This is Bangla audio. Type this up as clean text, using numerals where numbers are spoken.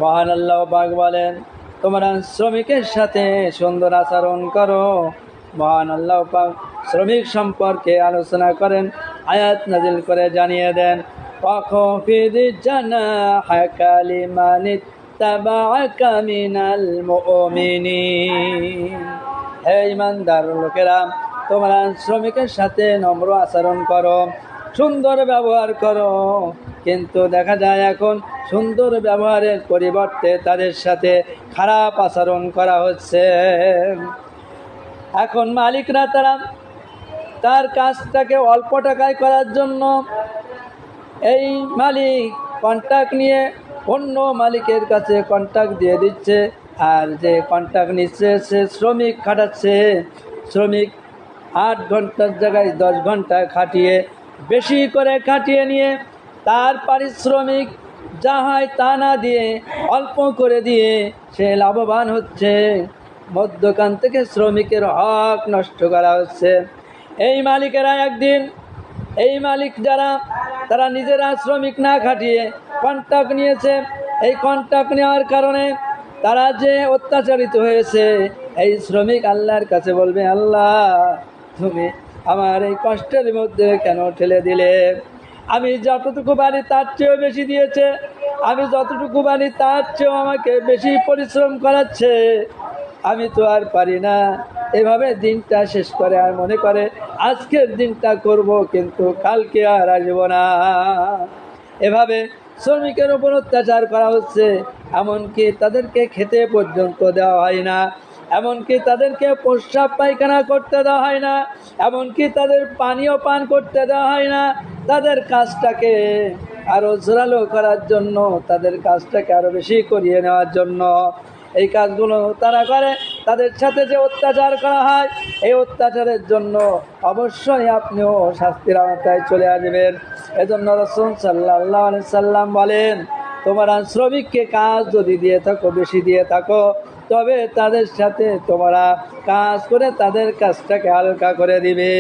মহান আল্লাহ পাক বলেন, তোমরা শ্রমিকের সাথে সুন্দর আচরণ করো। মহান আল্লাহ পাক শ্রমিক সম্পর্কে আলোচনা করেন, আয়াত নাজিল করে জানিয়ে দেন, ওয়াখফিদ জানাহাকা লিমান ইত্তাবাআকা মিনাল মুমিনিন। হে ঈমানদার লোকেরা, তোমরা শ্রমিকের সাথে নম্র আচরণ করো, সুন্দর ব্যবহার করো। কিন্তু দেখা যায় এখন সুন্দর ব্যবহারের পরিবর্তে তাদের সাথে খারাপ আচরণ করা হচ্ছে। এখন মালিকরা তার কাজটাকে অল্প টাকায় করার জন্য এই মালিক কন্ট্রাক্ট নিয়ে অন্য মালিকের কাছে কন্ট্রাক্ট দিয়ে দিচ্ছে, আর যে কন্ট্রাক্ট নিচ্ছে সে শ্রমিক খাটাচ্ছে। শ্রমিক 8 ঘন্টার জায়গায় 10 ঘন্টা খাটিয়ে, বেশি করে খাটিয়ে নিয়ে তার পারিশ্রমিক যা হয় তা না দিয়ে অল্প করে দিয়ে সে লাভবান হচ্ছে। মধ্যখান থেকে শ্রমিকের হক নষ্ট করা হচ্ছে। এই মালিকেরা একদিন, এই মালিক যারা, তারা নিজেরা শ্রমিক না খাটিয়ে কন্ট্রাক্ট নিয়েছে। এই কন্ট্রাক্ট নেওয়ার কারণে তারা যে অত্যাচারিত হয়েছে, এই শ্রমিক আল্লাহর কাছে বলবে, আল্লাহ তুমি আমার এই কষ্টের মধ্যে কেন ঠেলে দিলে? আমি যতটুকু পারি তার চেয়েও বেশি দিয়েছে, আমি যতটুকু পারি তার চেয়েও আমাকে বেশি পরিশ্রম করাচ্ছে, আমি তো আর পারি না। এভাবে দিনটা শেষ করে আর মনে করে আজকের দিনটা করব, কিন্তু কালকে আর আসব না। এভাবে শ্রমিকের উপর অত্যাচার করা হচ্ছে। এমনকি তাদেরকে খেতে পর্যন্ত দেওয়া হয় না, এমনকি তাদেরকে প্রস্রাব পায়খানা করতে দেওয়া হয় না, এমনকি তাদের পানীয় পান করতে দেওয়া হয় না। তাদের কাজটাকে আরও জোরালো করার জন্য, তাদের কাজটাকে আরও বেশি করিয়ে নেওয়ার জন্য এই কাজগুলো তারা করে। তাদের সাথে যে অত্যাচার করা হয়, এই অত্যাচারের জন্য অবশ্যই আপনিও শাস্তির আওতায় চলে আসবেন। এজন্য রাসূল সাল্লাল্লাহু আলাইহি সাল্লাম বলেন, তোমরা শ্রমিককে কাজ যদি দিয়ে থাকো, বেশি দিয়ে থাকো, তবে তাদের সাথে তোমরা কাজ করে তাদের কাজটাকে হালকা করে দিবে।